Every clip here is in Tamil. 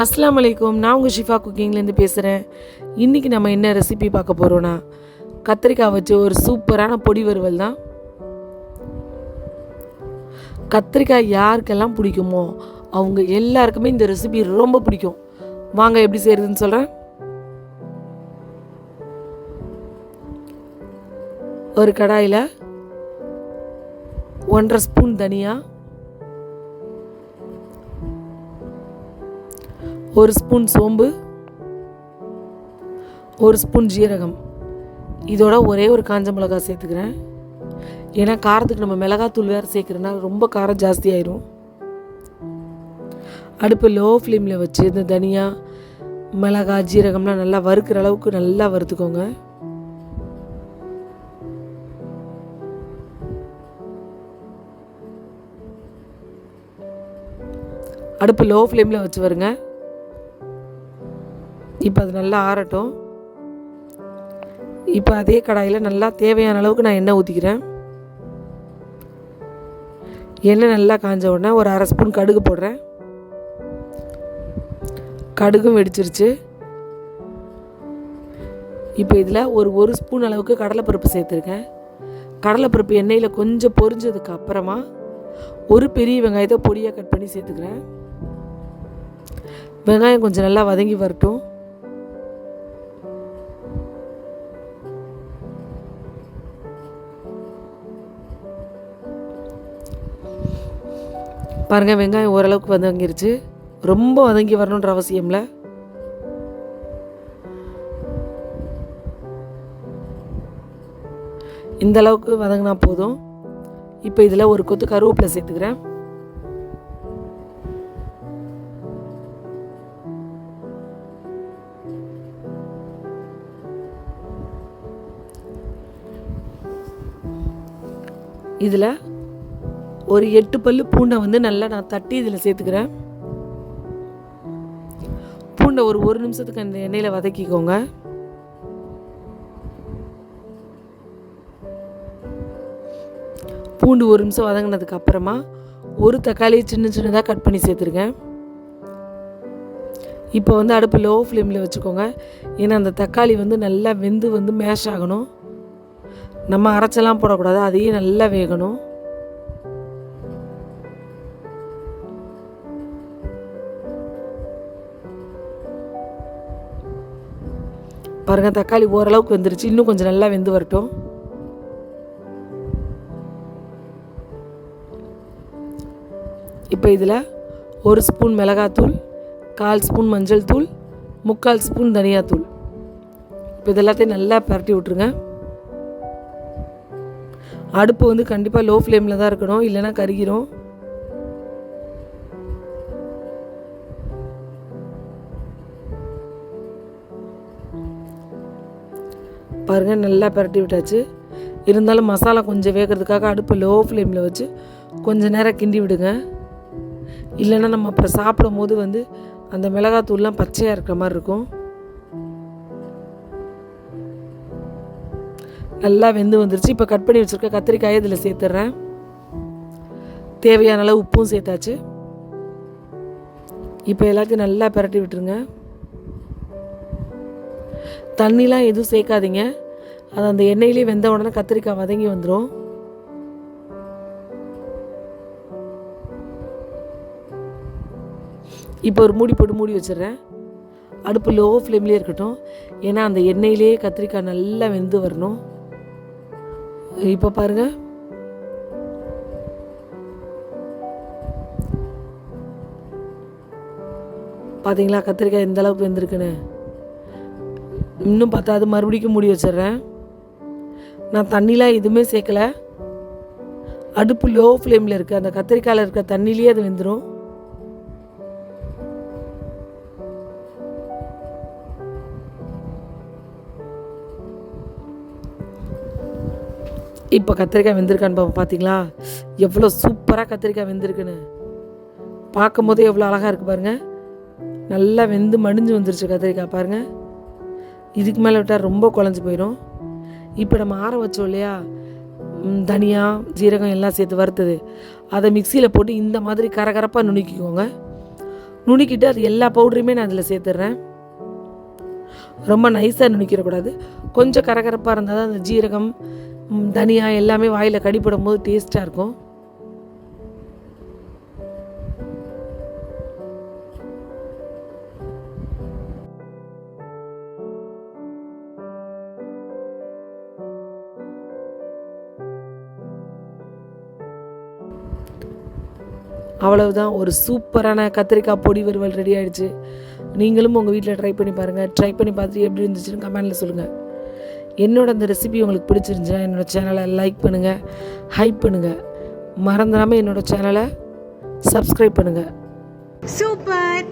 அஸ்ஸலாமு அலைக்கும். நான் உங்கள் ஷிஃபா குக்கிங்லேருந்து பேசுகிறேன். இன்றைக்கி நம்ம என்ன ரெசிபி பார்க்க போகிறோன்னா, கத்திரிக்காய் வச்சு ஒரு சூப்பரான பொடி வறுவல் தான். கத்திரிக்காய் யாருக்கெல்லாம் பிடிக்குமோ அவங்க எல்லாருக்குமே இந்த ரெசிபி ரொம்ப பிடிக்கும். வாங்க எப்படி செய்கிறதுன்னு சொல்கிறேன். ஒரு கடாயில் 1.5 ஸ்பூன் தனியா, 1 ஸ்பூன் சோம்பு, 1 ஸ்பூன் ஜீரகம், இதோட ஒரே ஒரு காஞ்ச மிளகாய் சேர்த்துக்கிறேன். ஏன்னா காரத்துக்கு நம்ம மிளகாத்தூள் வேறு சேர்க்குறதுனால ரொம்ப காரம் ஜாஸ்தி ஆயிரும். அடுப்பு லோ ஃப்ளேமில் வச்சு இந்த தனியா, மிளகாய், ஜீரகம்லாம் நல்லா வறுக்கிற அளவுக்கு நல்லா வறுத்துக்கோங்க. அடுப்பு லோ ஃப்ளேமில் வச்சு வருங்க. இப்போ அது நல்லா ஆறட்டும். இப்போ அதே கடாயில் நல்லா தேவையான அளவுக்கு நான் எண்ணெய் ஊற்றிக்கிறேன். எண்ணெய் நல்லா காஞ்ச உடனே ஒரு 1/2 ஸ்பூன் கடுகு போடுறேன். கடுகும் வெடிச்சிருச்சு. இப்போ இதில் ஒரு ஸ்பூன் அளவுக்கு கடலைப்பருப்பு சேர்த்துருக்கேன். கடலைப்பருப்பு எண்ணெயில் கொஞ்சம் பொரிஞ்சதுக்கு அப்புறமா ஒரு பெரிய வெங்காயத்தை பொடியாக கட் பண்ணி சேர்த்துக்கிறேன். வெங்காயம் கொஞ்சம் நல்லா வதங்கி வரட்டும். பாருங்கள், வெங்காயம் ஓரளவுக்கு வதங்கிருச்சு. ரொம்ப வதங்கி வரணுன்ற அவசியம் இல்லை. இந்த அளவுக்கு வதங்கினா போதும். இப்போ இதில் ஒரு கொத்து கருவேப்பிலை சேர்த்துக்கிறேன். இதில் ஒரு 8 பல்லு பூண்டை நல்லா நான் தட்டி இதில் சேர்த்துக்கிறேன். பூண்டை ஒரு நிமிஷத்துக்கு அந்த எண்ணெயில் வதக்கிக்கோங்க. பூண்டு 1 நிமிஷம் வதங்கினதுக்கு அப்புறமா ஒரு தக்காளியை சின்னதாக கட் பண்ணி சேர்த்துருக்கேன். இப்போ அடுப்பு லோ ஃப்ளேமில் வச்சுக்கோங்க. ஏன்னா அந்த தக்காளி நல்லா வெந்து மேஷ் ஆகணும். நம்ம அரைச்செல்லாம் போடக்கூடாது, அதையே நல்லா வேகணும். பாருங்கள், தக்காளி ஓரளவுக்கு வெந்துருச்சு. இன்னும் கொஞ்சம் நல்லா வெந்து வரட்டும். இப்போ இதில் 1 ஸ்பூன் மிளகாத்தூள், 1/4 ஸ்பூன் மஞ்சள் தூள், 3/4 ஸ்பூன் தனியாத்தூள், இப்போ இதெல்லாத்தையும் நல்லா பரட்டி விட்ருங்க. அடுப்பு கண்டிப்பாக லோ ஃப்ளேமில் தான் இருக்கணும், இல்லைன்னா கருகிரும். பாருங்கள், நல்லா பரட்டி விட்டாச்சு. இருந்தாலும் மசாலா கொஞ்சம் வேகிறதுக்காக அடுப்பு லோ ஃப்ளேமில் வச்சு கொஞ்சம் நேரம் கிண்டி விடுங்க. இல்லைன்னா நம்ம அப்புறம் சாப்பிடும் போது அந்த மிளகாத்தூள்லாம் பச்சையாக இருக்கிற மாதிரி இருக்கும். நல்லா வெந்து வந்துருச்சு. இப்போ கட் பண்ணி வச்சுருக்க கத்திரிக்காயை இதில் சேர்த்துட்றேன். தேவையான அளவு உப்பும் சேர்த்தாச்சு. இப்போ எல்லாத்தையும் நல்லா பரட்டி விட்டுருங்க. தண்ணிலாம் எதுவும் சேர்க்காதீங்க. அது அந்த எண்ணெயிலே வெந்த உடனே கத்திரிக்காய் வதங்கி வந்துடும். இப்போ ஒரு மூடி போட்டு மூடி வச்சிடுறேன். அடுப்பு லோ ஃப்ளேம்லேயே இருக்கட்டும். ஏன்னா அந்த எண்ணெயிலே கத்திரிக்காய் நல்லா வெந்து வரணும். இப்போ பாருங்கள், பார்த்தீங்களா கத்திரிக்காய் எந்த அளவுக்கு வெந்திருக்குன்னு. இன்னும் பார்த்தாது, மறுபடியும் மூடி வச்சிடுறேன். நான் தண்ணிலாம் எதுவுமே சேர்க்கலை. அடுப்பு லோ ஃப்ளேமில் இருக்குது. அந்த கத்திரிக்காயில் இருக்க தண்ணியிலே அது வெந்துடும். இப்போ கத்திரிக்காய் வெந்திருக்கான்னு பார்த்தீங்களா? எவ்வளோ சூப்பராக கத்திரிக்காய் வெந்திருக்குன்னு பார்க்கும் போதே எவ்வளோ அழகாக இருக்குது பாருங்கள். நல்லா வெந்து மடிஞ்சு வந்துருச்சு கத்திரிக்காய் பாருங்கள். இதுக்கு மேலே விட்டால் ரொம்ப குழஞ்சி போயிடும். இப்போ நம்ம ஆற வச்சோம் இல்லையா, தனியா, ஜீரகம் எல்லாம் சேர்த்து வறுத்தது, அதை மிக்சியில் போட்டு இந்த மாதிரி கரகரப்பாக நுணுக்கிக்கோங்க. நுணுக்கிட்டு அது எல்லா பவுடரையுமே நான் அதில் சேர்த்துட்றேன். ரொம்ப நைஸாக நுணுக்கிடக்கூடாது, கொஞ்சம் கரகரப்பாக இருந்தால் தான் அந்த ஜீரகம் தனியா எல்லாமே வாயில் கடிப்படும் போது டேஸ்ட்டாக இருக்கும். அவ்வளவுதான், ஒரு சூப்பரான கத்திரிக்காய் பொடி வறுவல் ரெடி ஆகிடுச்சு. நீங்களும் உங்கள் வீட்டில் ட்ரை பண்ணி பாருங்கள். ட்ரை பண்ணி பார்த்துட்டு எப்படி இருந்துச்சுன்னு கமெண்டில் சொல்லுங்கள். என்னோட அந்த ரெசிபி உங்களுக்கு பிடிச்சிருந்துச்சுன்னா என்னோடய சேனலை லைக் பண்ணுங்கள், ஹைப் பண்ணுங்கள். மறந்துடாமல் என்னோடய சேனலை சப்ஸ்கிரைப் பண்ணுங்கள். சூப்பர்,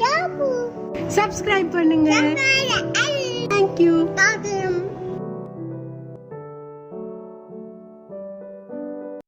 சப்ஸ்கிரைப் பண்ணுங்க. தேங்க்யூ.